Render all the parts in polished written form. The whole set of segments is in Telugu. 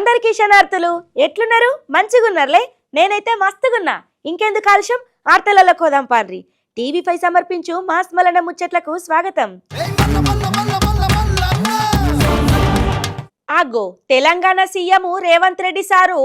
అందరికీ శనార్థులు ఎట్లున్నారు మంచిగున్నారులే నేనైతే మస్తుగున్నా ఇంకెందుకు ఆలస్యం ఆర్తలలో కోదాం పార్రి టీవీ5 సమర్పించు మాస్ మలన ముచ్చట్లకు స్వాగతం ఆగో తెలంగాణ సీఎం రేవంత్ రెడ్డి సారు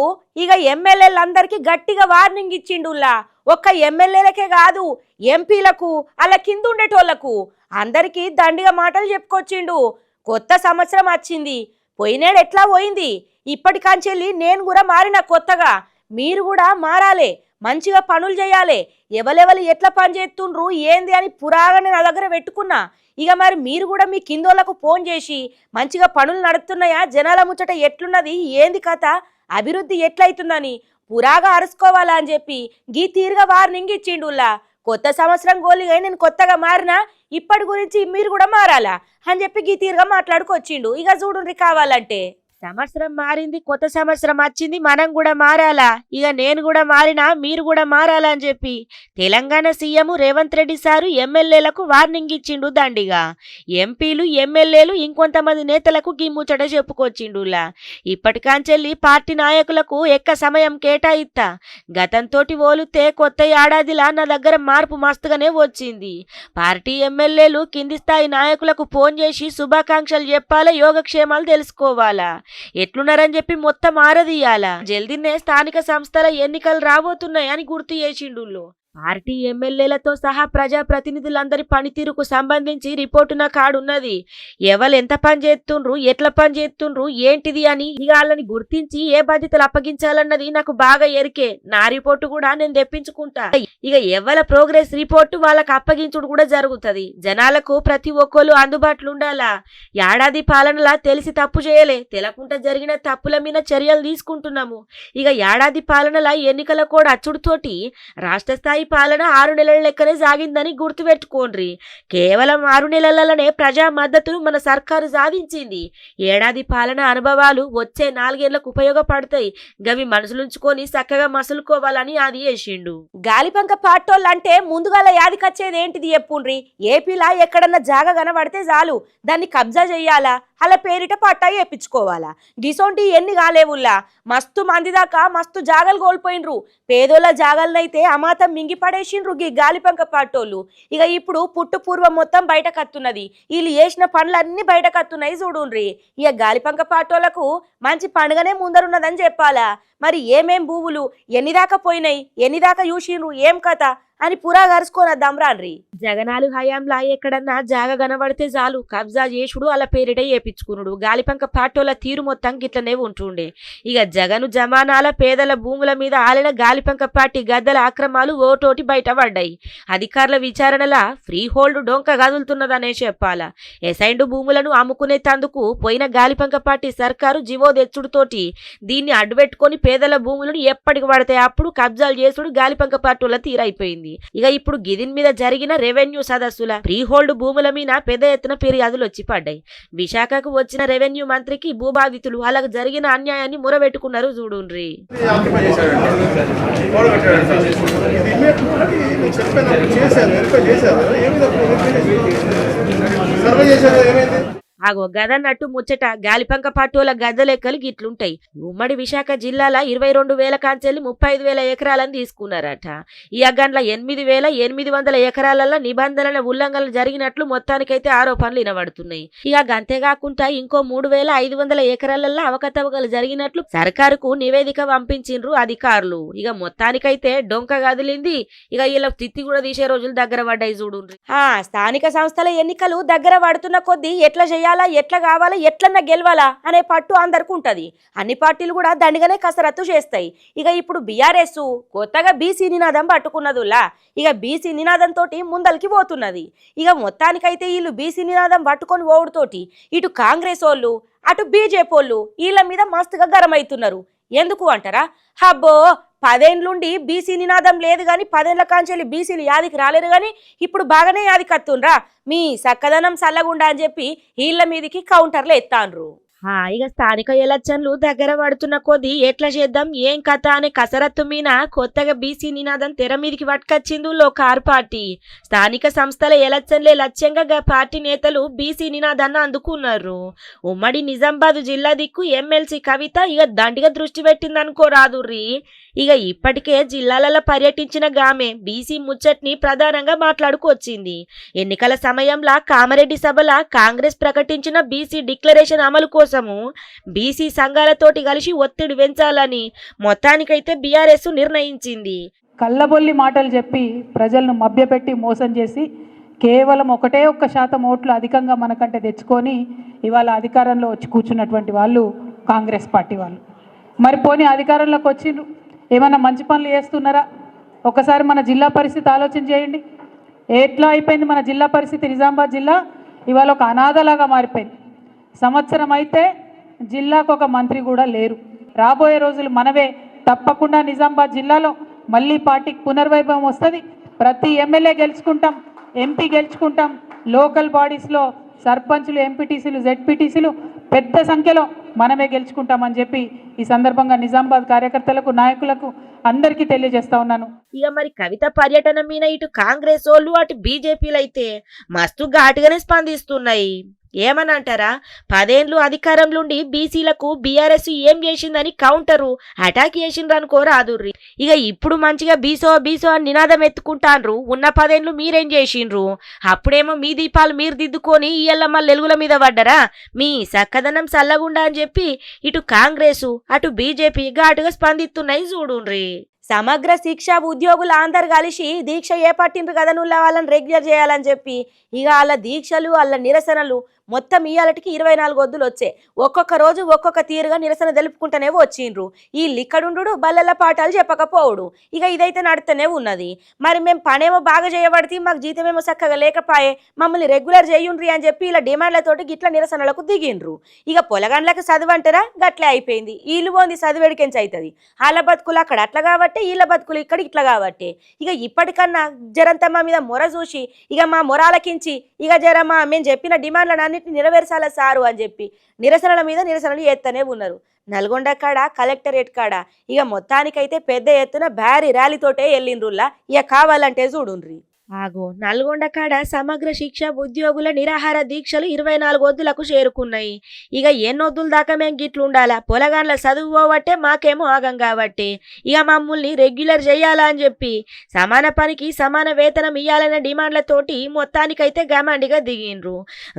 ఇక ఎమ్మెల్యేలందరికీ గట్టిగా వార్నింగ్ ఇచ్చిండుల్లా ఒక్క ఎమ్మెల్యేలకే కాదు ఎంపీలకు అలా కింద ఉండేటోళ్లకు అందరికీ దండిగా మాటలు చెప్పుకొచ్చిండు కొత్త సంవత్సరం వచ్చింది పోయినేడు ఎట్లా పోయింది ఇప్పటికాంచెల్లి నేను కూడా మారిన కొత్తగా మీరు కూడా మారాలే మంచిగా పనులు చేయాలి ఎవరెవరు ఎట్లా పని చేస్తుండ్రు ఏంది అని పురాగానే నా దగ్గర పెట్టుకున్నా ఇక మరి మీరు కూడా మీ కిందోళ్లకు ఫోన్ చేసి మంచిగా పనులు నడుస్తున్నాయా జనాల ముచ్చట ఎట్లున్నది ఏంది కథ అభివృద్ధి ఎట్లయితుందని పురాగా అరుసుకోవాలా అని చెప్పి గీ తీరుగా వార్నింగ్ ఇచ్చిండుల్లా కొత్త సంవత్సరం గోలిగా నేను కొత్తగా మారినా ఇప్పటి గురించి మీరు కూడా మారాలా అని చెప్పి గీ తీరుగా మాట్లాడుకొచ్చిండు ఇక చూడుండ్రి కావాలంటే సంవత్సరం మారింది కొత్త సంవత్సరం వచ్చింది మనం కూడా మారాలా ఇక నేను కూడా మారినా మీరు కూడా మారాలా అని చెప్పి తెలంగాణ సీఎం రేవంత్ రెడ్డి సారు ఎమ్మెల్యేలకు వార్నింగ్ ఇచ్చిండు దండిగా ఎంపీలు ఎమ్మెల్యేలు ఇంకొంతమంది నేతలకు గీ ముచ్చట చెప్పుకొచ్చిండులా ఇప్పటికాంచెల్లి పార్టీ నాయకులకు ఎక్క సమయం కేటాయిస్తా గతంతోటి పోలితే కొత్త ఏడాదిలా నా దగ్గర మార్పు మస్తుగానే వచ్చింది పార్టీ ఎమ్మెల్యేలు కింది స్థాయి నాయకులకు ఫోన్ చేసి శుభాకాంక్షలు చెప్పాలా యోగక్షేమాలు తెలుసుకోవాలా ఎట్లున్నారని చెప్పి మొత్తం ఆరదీయాల జల్దీనే స్థానిక సంస్థల ఎన్నికలు రాబోతున్నాయి అని గుర్తు చేసిండు పార్టీ ఎమ్మెల్యేలతో సహా ప్రజా ప్రతినిధులందరి పనితీరుకు సంబంధించి రిపోర్టు నా కాడున్నది ఎవరు ఎంత పని చేస్తుండ్రు ఎట్లా పని చేస్తుండ్రు ఏంటిది అని ఇక వాళ్ళని గుర్తించి ఏ బాధ్యతలు అప్పగించాలన్నది నాకు బాగా ఎరికే నా రిపోర్టు కూడా నేను తెప్పించుకుంటా ఇక ఎవరి ప్రోగ్రెస్ రిపోర్టు వాళ్ళకి అప్పగించుడు కూడా జరుగుతుంది జనాలకు ప్రతి ఒక్కరు అందుబాటులో ఉండాలా ఏడాది పాలనలా తెలిసి తప్పు చేయలే తెలకుండా జరిగిన తప్పుల మీద చర్యలు తీసుకుంటున్నాము ఇక ఏడాది పాలనలా ఎన్నికల కూడా అచ్చుడుతోటి రాష్ట్ర స్థాయి పాలన 6 నెలల లెక్కనే సాగిందని గుర్తుపెట్టుకోండి కేవలం 6 నెలలనే ప్రజా మద్దతును మన సర్కారు సాధించింది ఏడాది పాలన అనుభవాలు వచ్చే 4 ఏళ్లకు ఉపయోగపడతాయి గవి మనసులుంచుకొని చక్కగా మసులుకోవాలని అది చేసిండు గాలిపంక పాటోళ్ళంటే ముందుగాల యాదికొచ్చేది ఏంటిది చెప్పుండ్రి ఏపీలా ఎక్కడన్నా జాగ కనబడితే చాలు దాన్ని కబ్జా చెయ్యాలా అలా పేరిట పట్టా వేయించుకోవాలా గిసొంటి ఎన్ని కాలేవుల్లా మస్తు మంది దాకా మస్తు జాగలు కోల్పోయినరు పేదోళ్ళ జాగలనైతే అమాతం మింగి పడేసిండ్రు గీ గాలిపంక పాటోళ్ళు ఇక ఇప్పుడు పుట్టు పూర్వం మొత్తం బయట కత్తున్నది వీళ్ళు చేసిన పనులన్నీ బయట కత్తున్నాయి చూడుండ్రి ఇక గాలిపంక పాటోళ్లకు మంచి పండుగనే ముందరున్నదని చెప్పాలా మరి ఏమేం భూములు ఎన్నిదాకా పోయినాయి ఎన్నిదాకా చూసిండ్రు ఏం కథ అని పురా గరుచుకోనద్దాం రాన్రి జగనాలు హయాంలా ఎక్కడన్నా జాగ కనబడితే చాలు కబ్జా చేసుడు అలా పేరిట చేపించుకునుడు గాలిపంక పాటోల తీరు మొత్తం గిట్లనే ఉంటుండే ఇక జగను జమానాల పేదల భూముల మీద ఆలిన గాలిపంక పార్టీ గద్దల ఆక్రమాలు ఓటోటి బయటపడ్డాయి అధికారుల విచారణల ఫ్రీ హోల్డ్ డొంక గదులుతున్నదనే చెప్పాలా ఎసైండు భూములను అమ్ముకునే తందుకు పోయిన గాలిపంక పార్టీ సర్కారు జీవో తెచ్చుడుతోటి దీన్ని అడ్డుపెట్టుకొని పేదల భూములను ఎప్పటికి పడితే అప్పుడు కబ్జాలు చేసుడు గాలిపంక పార్టీల తీరైపోయింది ఇక ఇప్పుడు గిదిన్ మీద జరిగిన రెవెన్యూ సదస్సుల ఫ్రీ హోల్డ్ భూముల మీద పెద్ద ఎత్తున ఫిర్యాదులు వచ్చి పడ్డాయి విశాఖకు వచ్చిన రెవెన్యూ మంత్రికి భూబాధితులు అలాగ జరిగిన అన్యాయాన్ని మురబెట్టుకున్నారు చూడుండ్రి ఆగో గదన్నట్టు ముచ్చట గాలిపంక పట్టుల గద్ద లెక్కలు గిట్లుంటాయి ఉమ్మడి విశాఖ జిల్లాల 22,000 కాంచెల్లి 35,000 ఎకరాలను తీసుకున్నారట ఈ అగ్గండ్ల 8,800 ఎకరాలలో నిబంధనల ఉల్లంఘనలు జరిగినట్లు మొత్తానికైతే ఆరోపణలు వినబడుతున్నాయి ఇక అంతేకాకుండా ఇంకో 3,500 ఎకరాలలో అవకతవకలు జరిగినట్లు సర్కారుకు నివేదిక పంపించిండ్రు అధికారులు ఇక మొత్తానికైతే డొంక గదిలింది ఇక వీళ్ళ తిత్తి కూడా తీసే రోజులు దగ్గర పడ్డాయి చూడుండ్రి స్థానిక సంస్థల ఎన్నికలు దగ్గర పడుతున్న కొద్దీ ఎట్లా చేయాలి ఎట్లా కావాలా ఎట్లన్నా గెలవాలా అనే పట్టు అందరికి ఉంటది అన్ని పార్టీలు కూడా దండిగానే కసరత్తు చేస్తాయి ఇక ఇప్పుడు బీఆర్ఎస్ కొత్తగా బీసీ నినాదం పట్టుకున్నదిలా ఇక బీసీ నినాదంతో ముందలికి పోతున్నది ఇక మొత్తానికైతే వీళ్ళు బీసీ నినాదం పట్టుకొని ఓడుతోటి ఇటు కాంగ్రెస్ వాళ్ళు అటు బీజేపీ వాళ్ళు వీళ్ళ మీద మస్తుగా గరమవుతున్నారు ఎందుకు అంటారా హబ్బో 10 ఏళ్ళుండి బీసీ నినాదం లేదు కానీ 10 ఏళ్ల కాంచెల్లి బీసీలు యాదికి రాలేరు కానీ ఇప్పుడు బాగానే యాదికి వస్తుండ్రా మీ సక్కదనం సల్లగుండా అని చెప్పి వీళ్ళ మీదికి కౌంటర్లు ఎత్తాన్రు ఇక స్థానిక ఎలక్షన్లు దగ్గర పడుతున్న కొద్దీ ఎట్లా చేద్దాం ఏం కథ అనే కసరత్తు మీద కొత్తగా బీసీ నినాదం తెర మీదికి పట్టుకొచ్చింది కారు పార్టీ. స్థానిక సంస్థల ఎలక్షన్లే లక్ష్యంగా పార్టీ నేతలు బీసీ నినాదాన్ని అందుకున్నారు. ఉమ్మడి నిజామాబాద్ జిల్లా దిక్కు ఎమ్మెల్సీ కవిత ఇక దండిగా దృష్టి పెట్టిందనుకోరాదుర్రి. ఇక ఇప్పటికే జిల్లాలలో పర్యటించిన గామె బీసీ ముచ్చట్ని ప్రధానంగా మాట్లాడుకొచ్చింది. ఎన్నికల సమయంలో కామారెడ్డి సభల కాంగ్రెస్ ప్రకటించిన బీసీ డిక్లరేషన్ అమలు కోసము బీసీ సంఘాలతోటి కలిసి ఒత్తిడి పెంచాలని మొత్తానికైతే బీఆర్ఎస్ నిర్ణయించింది. కళ్ళబొల్లి మాటలు చెప్పి ప్రజలను మభ్యపెట్టి మోసం చేసి కేవలం 1% ఓట్లు అధికంగా మనకంటే తెచ్చుకొని ఇవాళ అధికారంలో వచ్చి కూర్చున్నటువంటి వాళ్ళు కాంగ్రెస్ పార్టీ వాళ్ళు. మరి పోనీ అధికారంలోకి వచ్చిండ్రు, ఏమైనా మంచి పనులు చేస్తున్నారా? ఒకసారి మన జిల్లా పరిస్థితి ఆలోచన చేయండి. ఎట్లా అయిపోయింది మన జిల్లా పరిస్థితి? నిజామాబాద్ జిల్లా ఇవాళ ఒక అనాథలాగా మారిపోయింది. సంవత్సరం అయితే జిల్లాకు ఒక మంత్రి కూడా లేరు. రాబోయే రోజులు మనవే. తప్పకుండా నిజామాబాద్ జిల్లాలో మళ్ళీ పార్టీకి పునర్వైభవం వస్తుంది. ప్రతి ఎమ్మెల్యే గెలుచుకుంటాం, ఎంపీ గెలుచుకుంటాం. లోకల్ బాడీస్లో సర్పంచులు, ఎంపీటీసీలు, జెడ్పీటీసీలు పెద్ద సంఖ్యలో మనమే గెలుచుకుంటామని చెప్పి ఈ సందర్భంగా నిజామాబాద్ కార్యకర్తలకు, నాయకులకు అందరికీ తెలియజేస్తా ఉన్నాను. ఇక మరి కవిత పర్యటన మీద ఇటు కాంగ్రెస్ వాళ్ళు అటు బీజేపీలు అయితే మస్తు ఘాటుగానే స్పందిస్తున్నాయి. ఏమని అంటారా, 10 ఏళ్ళు అధికారంలోండి బీసీలకు బీఆర్ఎస్ ఏం చేసిందని కౌంటరు అటాక్ చేసిండ్రు అనుకోరాదుర్రి. ఇక ఇప్పుడు మంచిగా బీసో బీసో అని నినాదం ఎత్తుకుంటాన్రు. ఉన్న 10 ఏళ్ళు మీరేం చేసిండ్రు? అప్పుడేమో మీ దీపాలు మీరు దిద్దుకొని ఇయ్యల్ల మళ్ళీ ఎలుగుల మీద పడ్డరా? మీ సక్కదనం సల్లగుండా అని చెప్పి ఇటు కాంగ్రెసు అటు బీజేపీ ఘాటుగా స్పందిస్తున్నాయి చూడుండ్రి. సమగ్ర శిక్ష ఉద్యోగులు అందరు కలిసి దీక్ష ఏపట్టిండ్రు కదా నువ్వు వాళ్ళని రెగ్యులర్ చేయాలని చెప్పి. ఇక వాళ్ళ దీక్షలు వాళ్ళ నిరసనలు మొత్తం ఇయ్యాలటికి 24 వద్దులు వచ్చాయి. ఒక్కొక్క రోజు ఒక్కొక్క తీరుగా నిరసన తెలుపుకుంటూనే వచ్చిండ్రు. వీళ్ళు ఇక్కడుండు బల్లెల పాఠాలు చెప్పకపోవడు. ఇక ఇదైతే నడుతూనే ఉన్నది. మరి మేము పనేమో బాగా చేయబడితే మాకు జీతమేమో చక్కగా లేకపాయే, మమ్మల్ని రెగ్యులర్ చేయుండ్రి అని చెప్పి ఇలా డిమాండ్లతోటి గిట్ల నిరసనలకు దిగిండ్రు. ఇక పొలగండ్లకు చదువు అంటారా గట్లే అయిపోయింది. వీళ్ళు పోంది చదువేడికెంచి అవుతుంది. వాళ్ళ బతుకులు అక్కడ అట్లా కాబట్టి వీళ్ళ బతుకులు ఇక్కడ ఇట్లా కాబట్టి ఇక ఇప్పటికన్నా జరంతా మా మీద మొర చూసి ఇక మా మొరాలకించి ఇక జరమ్మా మేము చెప్పిన డిమాండ్లను అన్నింటినీ నెరవేర్చాలా సారు అని చెప్పి నిరసనల మీద నిరసనలు చేస్తూనే ఉన్నారు. నల్గొండ కాడ కలెక్టరేట్ కాడ ఇక మొత్తానికైతే పెద్ద ఎత్తున భారీ ర్యాలీతోటే వెళ్ళిండ్రుల్లా. ఇక కావాలంటే చూడుండ్రి. నల్గొండ కాడ సమగ్ర శిక్ష ఉద్యోగుల నిరాహార దీక్షలు 24 వద్దులకు చేరుకున్నాయి. ఇక ఎన్నొద్దుల దాకా మేము గిట్లుండాలా, పొలగాన్ల చదువు పోవట్టే మాకేమో ఆగం కాబట్టి ఇక మమ్మల్ని రెగ్యులర్ చేయాలా అని చెప్పి సమాన పనికి సమాన వేతనం ఇయ్యాలనే డిమాండ్లతోటి మొత్తానికైతే గమాండిగా దిగిండ్రు.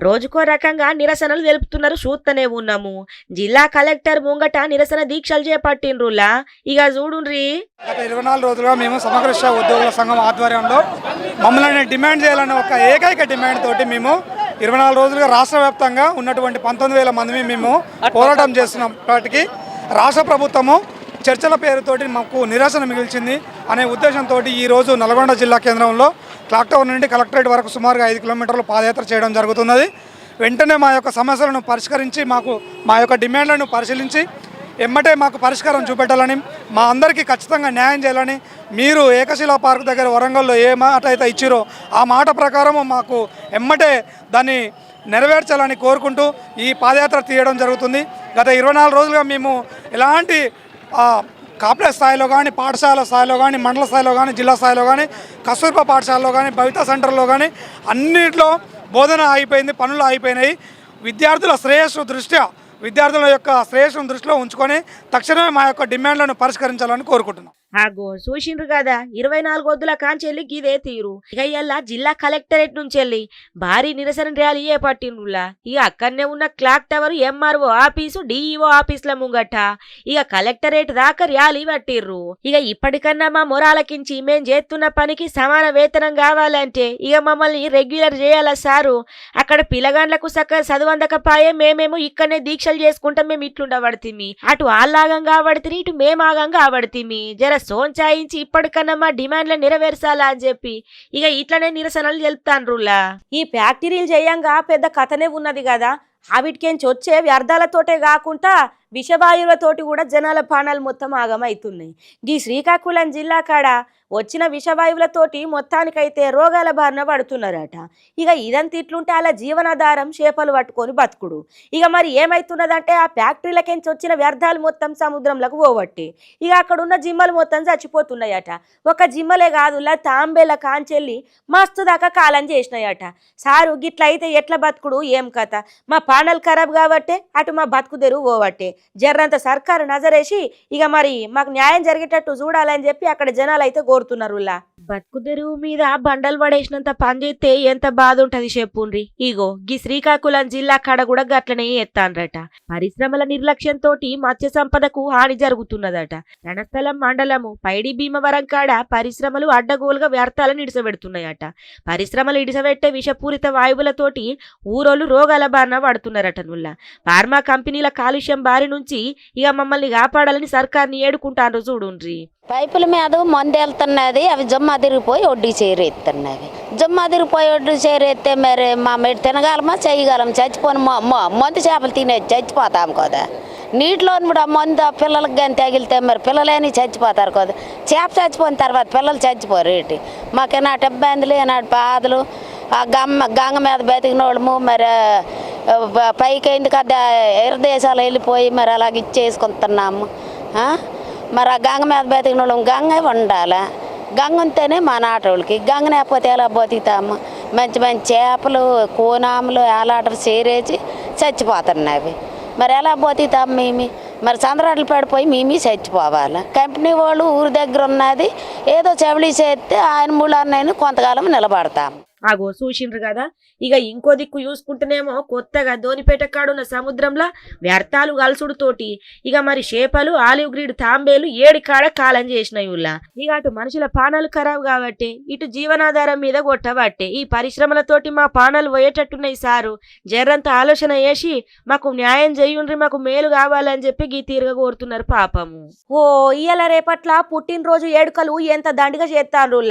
రోజుకో రకంగా నిరసనలు తెలుపుతున్నారు, చూస్తూనే ఉన్నాము. జిల్లా కలెక్టర్ ముంగట నిరసన దీక్షలు చేపట్టిండ్రులా. ఇక చూడుండ్రి. గత 24 రోజులుగా మేము సమగ్ర శిక్ష ఉద్యోగుల సంఘం ఆధ్వర్యంలో మమ్మల్ని డిమాండ్ చేయాలనే ఒక ఏకైక డిమాండ్ తోటి మేము 24 రోజులుగా రాష్ట్ర వ్యాప్తంగా ఉన్నటువంటి 19,000 మంది మేము పోరాటం చేస్తున్నప్పటికీ రాష్ట్ర ప్రభుత్వము చర్చల పేరుతోటి మాకు నిరసన మిగిల్చింది అనే ఉద్దేశంతో ఈరోజు నల్గొండ జిల్లా కేంద్రంలో క్లాక్ టవర్ నుండి కలెక్టరేట్ వరకు సుమారుగా 5 కిలోమీటర్లు పాదయాత్ర చేయడం జరుగుతున్నది. వెంటనే మా యొక్క సమస్యలను పరిష్కరించి మా యొక్క డిమాండ్లను పరిశీలించి ఎమ్మటే మాకు పరిష్కారం చూపెట్టాలని, మా అందరికీ ఖచ్చితంగా న్యాయం చేయాలని, మీరు ఏకశిలా పార్క్ దగ్గర వరంగల్లో ఏ మాట అయితే ఇచ్చిరో ఆ మాట ప్రకారం మాకు ఎమ్మటే దాన్ని నెరవేర్చాలని కోరుకుంటూ ఈ పాదయాత్ర తీయడం జరుగుతుంది. గత 24 రోజులుగా మేము ఎలాంటి కాంప్లెక్స్ స్థాయిలో కానీ, పాఠశాల స్థాయిలో కానీ, మండల స్థాయిలో కానీ, జిల్లా స్థాయిలో కానీ, కస్తూర్బా పాఠశాలలో కానీ, భవితా సెంటర్లో కానీ అన్నింటిలో బోధన ఆగిపోయింది, పనులు ఆగిపోయినాయి. విద్యార్థుల యొక్క శ్రేయస్సును దృష్టిలో ఉంచుకొని తక్షణమే మా యొక్క డిమాండ్లను పరిష్కరించాలని కోరుకుంటున్నాం. చూసిండ్రు కదా 24 వద్దుల కాంచెల్లి గిదే తీరు. ఇక ఇలా జిల్లా కలెక్టరేట్ నుంచి వెళ్ళి భారీ నిరసన ర్యాలీ చేపట్టిండ్రులా. ఇక అక్కడనే ఉన్న clock tower, MRO office, DEO ఆఫీసుల ముంగట ఇక కలెక్టరేట్ దాకా ర్యాలీ పట్టిర్రు. ఇక ఇప్పటికన్నా మా మొరాలకించి మేం చేస్తున్న పనికి సమాన వేతనం కావాలంటే ఇక మమ్మల్ని రెగ్యులర్ చేయాలా సారు. అక్కడ పిల్లగాండ్లకు సక్క చదువందకపాయే, మేమేమో ఇక్కడనే దీక్షలు చేసుకుంటాం, మేము ఇట్లుండబడితిమి, అటు ఆల్లాగం కాబడితే ఇటు మేమాగం కాబడితిమి, జర సోంచాయించి ఇప్పటికన్నా మా డిమాండ్లను నెరవేర్చాలా అని చెప్పి ఇక ఇట్లనే నిరసనలు తెలుపుతాన్రులా. ఈ ఫ్యాక్టరీలు చేయంగా పెద్ద కథనే ఉన్నది కదా. ఆవిటికేంచి వచ్చే వ్యర్థాలతోటే కాకుండా విషవాయువులతోటి కూడా జనాల ప్రాణాలు మొత్తం ఆగమవుతున్నాయి. ఈ శ్రీకాకుళం జిల్లా కాడ వచ్చిన విషవాయువులతోటి మొత్తానికైతే రోగాల బారిన పడుతున్నారట. ఇక ఇదంతా ఇట్లుంటే అలా జీవనాధారం చేపలు పట్టుకొని బతుకుడు. ఇక మరి ఏమవుతున్నదంటే ఆ ఫ్యాక్టరీలకెంచి వచ్చిన వ్యర్థాలు మొత్తం సముద్రంలోకి పోవట్టి ఇక అక్కడున్న జిమ్మలు మొత్తం చచ్చిపోతున్నాయట. ఒక జిమ్మలే కాదు తాంబేల కాంచెల్లి మస్తు దాకా కాలం చేసినాయట. సారు గిట్లయితే ఎట్లా బతుకుడు ఏం కథ, మా పానలు ఖరాబ్ కాబట్టే అటు మా బతుకు తెరువు పోవట్టే జర్రంత సర్కారు నజరేసి ఇక మరి మాకు న్యాయం జరిగేటట్టు చూడాలని చెప్పి అక్కడ జనాలు అయితే కోరుతున్నారు. బతుకు తెరువు మీద బండలు పడేసినంత పని చేస్తే ఎంత బాధ ఉంటది చెప్పుండ్రి. ఇగో గీ శ్రీకాకుళం జిల్లా కాడ కూడా గట్లనే ఎత్తాన్రట. పరిశ్రమల నిర్లక్ష్యంతో మత్స్య సంపదకు హాని జరుగుతున్నదట. రణస్థలం మండలము పైడి భీమవరం కాడ పరిశ్రమలు అడ్డగోలుగా వ్యర్థాలను ఇడిసబెడుతున్నాయట. పరిశ్రమలు ఇడిసబెట్టే విషపూరిత వాయువులతోటి ఊరోళ్ళు రోగాల బారిన పడుతున్నారట. ఫార్మా కంపెనీల కాలుష్యం బారి నుంచి ఇక మమ్మల్ని కాపాడాలని సర్కార్ని ఏడుకుంటారు చూడుండ్రి. పైపుల మీద మందు వెళ్తున్నది, అవి జమ్మ తిరిగిపోయి ఒడ్డు చేరెత్తున్నవి. జమ్మ తిరిగిపోయి ఒడ్డు చేరెత్తే మరి మా మెడి తినగలమా చేయగలం, చచ్చిపోని మందు చేపలు తినేది చచ్చిపోతాం కదా. నీటిలో కూడా మందు పిల్లలకి కానీ తగిలితే మరి పిల్లలేని చచ్చిపోతారు కదా. చేప చచ్చిపోయిన తర్వాత పిల్లలు చచ్చిపోరు ఏంటి. మాకు నాటి ఇబ్బందులు నాటి బాధలు ఆ గంగ మీద బతికిన వాళ్ళము మరి పైకి ఎందుకు ఎరదేశాలు వెళ్ళిపోయి మరి అలాగ ఇచ్చేసుకుంటున్నాము. మరి ఆ గంగ మీద బతికిన వాళ్ళం గంగ ఉండాలి. గంగ ఉంటేనే మా నాటోళ్ళకి, గంగ లేకపోతే ఎలా బతుకుతాము. మంచి మంచి చేపలు కోనాములు ఏలాటలు చేరేసి చచ్చిపోతున్నాయి. మరి ఎలా బతుకుతాము మేము? మరి చంద్రాటలు పడిపోయి మేము చచ్చిపోవాలి. కంపెనీ వాళ్ళు ఊరి దగ్గర ఉన్నది ఏదో చెవిలి చేస్తే ఆయన మూలాన్ని కొంతకాలం నిలబడతాము. ఆగో చూసిండ్రు కదా. ఇక ఇంకో దిక్కు చూసుకుంటేనేమో కొత్తగా ధోనిపేట కాడున్న సముద్రంలో వ్యర్థాలు గలుసుడుతోటి ఇక మరి చేపలు ఆలివ్ గ్రీడ్ తాంబేలు ఏడి కాడ కాలం చేసినాయి. ఇక అటు మనుషుల పానాలు ఖరాబ్ కాబట్టి ఇటు జీవనాధారం మీద కొట్టబట్టే ఈ పరిశ్రమలతోటి మా పానాలు పోయేటట్టున్నాయి. సారు జర్రంత ఆలోచన చేసి మాకు న్యాయం చేయుండ్రి, మాకు మేలు కావాలని చెప్పి గీ తీరుగా కోరుతున్నారు పాపము. ఓ ఇయ్యాల రేపట్ల పుట్టినరోజు ఏడుకలు ఎంత దండిగా చేస్తాను.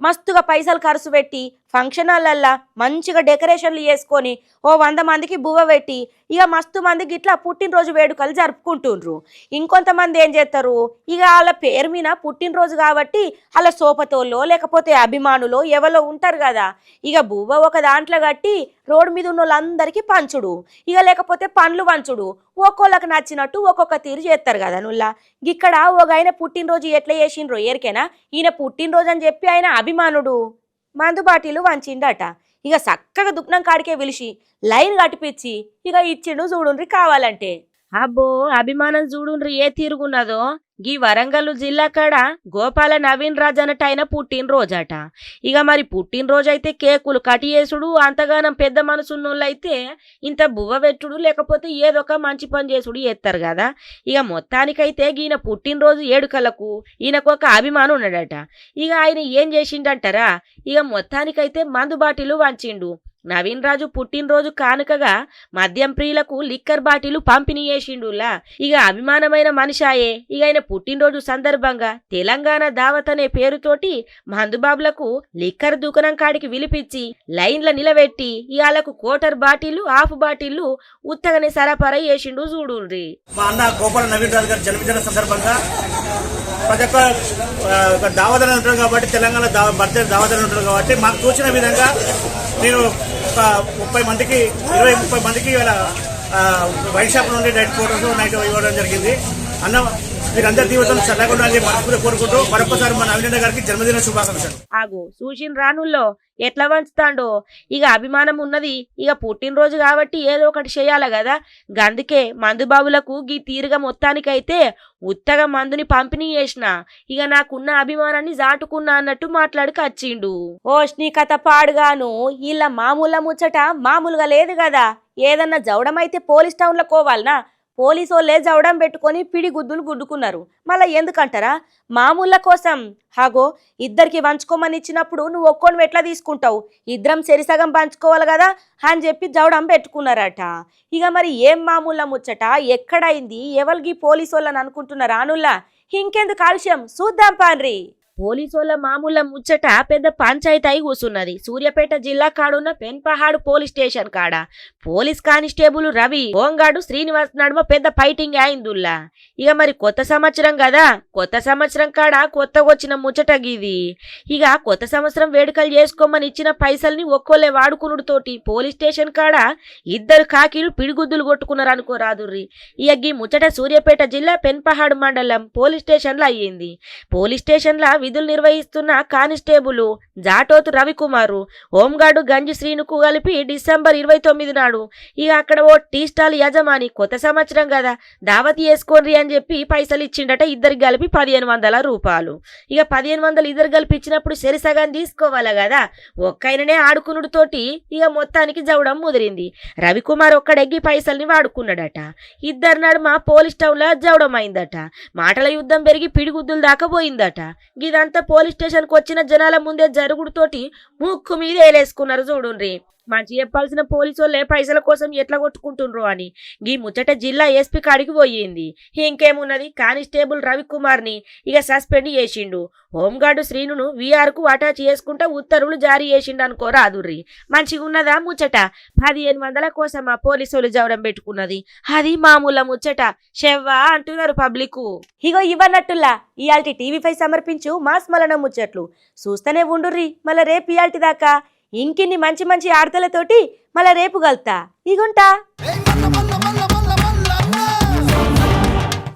మస్తుగా పైసలు ఖర్చు పెట్టి ఫంక్షన్ హాల్లల్లా మంచిగా డెకరేషన్లు చేసుకొని ఓ 100 మందికి బువ్వ పెట్టి ఇక మస్తు మందికి ఇట్లా పుట్టినరోజు వేడుకలు జరుపుకుంటుండ్రు. ఇంకొంతమంది ఏం చేస్తారు, ఇక వాళ్ళ పేరు మీద పుట్టినరోజు కాబట్టి వాళ్ళ సోపతోళ్ళో లేకపోతే అభిమానులో ఎవరో ఉంటారు కదా. ఇక బువ్వ ఒక దాంట్లో కట్టి రోడ్డు మీద ఉన్న వాళ్ళందరికీ పంచుడు, ఇక లేకపోతే పండ్లు పంచుడు. ఒక్కోళ్ళకి నచ్చినట్టు ఒక్కొక్క తీరు చేస్తారు కదా. ఇక్కడ ఒక ఆయన పుట్టినరోజు ఎట్లా చేసిండ్రో ఎరికేనా. ఈయన పుట్టినరోజు అని చెప్పి ఆయన అభిమానుడు మందు బాటిలు వంచిండట. ఇక చక్కగా దుఃఖం కాడికే పిలిచి లైన్ కట్టిపించి ఇక ఇచ్చిండు చూడుండ్రి కావాలంటే. అబ్బో అభిమానం చూడుండ్రి ఏ తీరుగున్నదో. గీ వరంగల్ జిల్లా కాడ గోపాల నవీన్ రాజ్ అన్నట్టు ఆయన పుట్టినరోజట. ఇక మరి పుట్టినరోజు అయితే కేకులు కటి చేసుడు, అంతగానం పెద్ద మనసున్నోళ్ళైతే ఇంత బువ్వ పెట్టుడు లేకపోతే ఏదొక మంచి పని చేసుడు చేస్తారు కదా. ఇక మొత్తానికైతే ఈయన పుట్టినరోజు ఏడుకలకు ఈయనకొక అభిమానం ఉన్నాడట. ఇక ఆయన ఏం చేసిండంటారా, ఇక మొత్తానికైతే మందు బాటిలు వంచిండు. నవీన్ రాజు పుట్టినరోజు కానుకగా మద్యం ప్రియులకు లిక్కర్ బాటిలు పంపిణీ చేసిండులా. ఇక అభిమానమైన మనిషాయే. ఇక ఆయన పుట్టినరోజు సందర్భంగా తెలంగాణ దావత్ అనే పేరుతోటి మందుబాబులకు లిక్కర్ దుకాణం కాడికి విలిపించి లైన్ల నిలబెట్టి ఇవాళకు క్వార్టర్ బాటిల్లు హాఫ్ బాటిల్లు ఉత్తగానే సరఫరా చేసిండు చూడుండ్రి. మా అన్న గోపాల నవీన్ రాజు గారి జన్మదిన సందర్భంగా ప్రతి ఒక్క దావతలు ఉంటారు కాబట్టి తెలంగాణ బర్త్డే దావతలు ఉంటారు కాబట్టి మాకు తోచిన విధంగా నేను ఒక 30 మందికి 20-30 మందికి ఇలా వైన్ షాప్ నుండి నైట్ ఫోటోస్ నైట్ ఇవ్వడం జరిగింది. అన్న మీరందరి జీవితం చల్లకుండా మనస్ఫూర్తిగా కోరుకుంటూ మరొకసారి మన అభినందన గారికి జన్మదిన శుభాకాంక్షలు. ఆగు సూచిన్ రానుల్లో ఎట్లా వంచుతాండో. ఇక అభిమానం ఉన్నది, ఇక పుట్టినరోజు కాబట్టి ఏదో ఒకటి చేయాలి కదా. గందుకే మందుబాబులకు గీ తీరుగా మొత్తానికైతే ఉత్తగా మందుని పంపిణీ చేసిన ఇక నాకున్న అభిమానాన్ని జాటుకున్నా అన్నట్టు మాట్లాడుకు వచ్చిండు. ఓష్ని కథ పాడుగాను ఇలా మామూల ముచ్చట మామూలుగా లేదు కదా. ఏదన్నా జవడమైతే పోలీస్ టౌన్లో కోవాలనా, పోలీసు వాళ్ళే జవడం పెట్టుకొని పిడి గుద్దులు గుద్దుకున్నారు. మళ్ళీ ఎందుకంటారా, మామూళ్ళ కోసం. హాగో ఇద్దరికి పంచుకోమని ఇచ్చినప్పుడు నువ్వు ఒక్కొని ఎట్లా తీసుకుంటావు, ఇద్దరం సరిసగం పంచుకోవాలి కదా అని చెప్పి జవడం పెట్టుకున్నారట. ఇక మరి ఏం మామూళ్ళ ముచ్చట ఎక్కడైంది, ఎవరికి పోలీసు వాళ్ళని అనుకుంటున్నారు అనుల్లా. ఇంకెందుకు ఆలస్యం చూద్దాం పాన్రి. పోలీసోళ్ళ మామూల ముచ్చట పెద్ద పంచాయతీ అయి కూసున్నది. సూర్యాపేట జిల్లా కాడున్న పెన్పహాడ్ పోలీస్ స్టేషన్ కాడ police constable Ravi home guard Srinivas నడుమ పెద్ద ఫైటింగ్ అయిందుల్లా. ఇక మరి కొత్త సంవత్సరం కదా, కొత్త సంవత్సరం కాడ కొత్తగా వచ్చిన ముచ్చట గీది. ఇక కొత్త సంవత్సరం వేడుకలు చేసుకోమని ఇచ్చిన పైసల్ని ఒక్కోలే వాడుకునుడుతోటి పోలీస్ స్టేషన్ కాడ ఇద్దరు కాకీలు పిడిగుద్దులు కొట్టుకున్నారు అనుకోరాదుర్రి. ఇక గీ ముచ్చట సూర్యాపేట జిల్లా పెన్పహాడ్ మండలం పోలీస్ స్టేషన్లో అయ్యింది. పోలీస్ స్టేషన్లో విధులు నిర్వహిస్తున్న కానిస్టేబుల్ జాటోతు రవికుమారు హోంగార్డు గంజి శ్రీనుకు కలిపి డిసెంబర్ 29 నాడు ఇక అక్కడ ఓ టీ స్టాల్ యజమాని కొత్త సంవత్సరం కదా దావతి వేసుకోండి అని చెప్పి పైసలు ఇచ్చిండట. ఇద్దరికి కలిపి 1500 రూపాయలు. ఇక 1500 ఇద్దరు కలిపి ఇచ్చినప్పుడు సరిసగం తీసుకోవాలి కదా, ఒక్కైననే ఆడుకునుడితోటి ఇక మొత్తానికి జవడం ముదిరింది. రవికుమార్ ఒక్కడెగ్గి పైసల్ని వాడుకున్నాడట. ఇద్దరు నడుమ పోలీస్ టౌన్లో జవడం అయిందట. మాటల యుద్ధం పెరిగి పిడిగుద్దులు దాకా పోయిందట. ఇదంతా పోలీస్ స్టేషన్కి వచ్చిన జనాల ముందే జరుగుడుతోటి ముక్కు మీద వేలేసుకున్నారు చూడుండ్రి. మంచి చెప్పాల్సిన పోలీసులే పైసల కోసం ఎట్లా కొట్టుకుంటుండ్రు అని ఈ ముచ్చట జిల్లా ఎస్పీ కాడికి పోయింది. ఇంకేమున్నది, కానిస్టేబుల్ రవికుమార్ని ఇక సస్పెండ్ చేసిండు. హోంగార్డు శ్రీనును వీఆర్కు అటాచ్ చేసుకుంటా ఉత్తర్వులు జారీ చేసిండు అనుకోరాదుర్రి. మంచిగా ఉన్నదా ముచ్చట? 1500 కోసం ఆ పోలీసులు జవడం పెట్టుకున్నది. అది మామూలు ముచ్చట షెవ్వా అంటున్నారు పబ్లిక్. ఇగో ఇవ్వనట్టుల్లా ఇయాల్టి టీవీ5 సమర్పించు మాస్ మలన ముచ్చట్లు చూస్తూనే ఉండుర్రి. మళ్ళీ రేపు ఇయాల్టి దాకా ఇంకిన్ని మంచి మంచి ఆడతలతోటి మళ్ళా రేపు కలుతా. ఇగుంటా.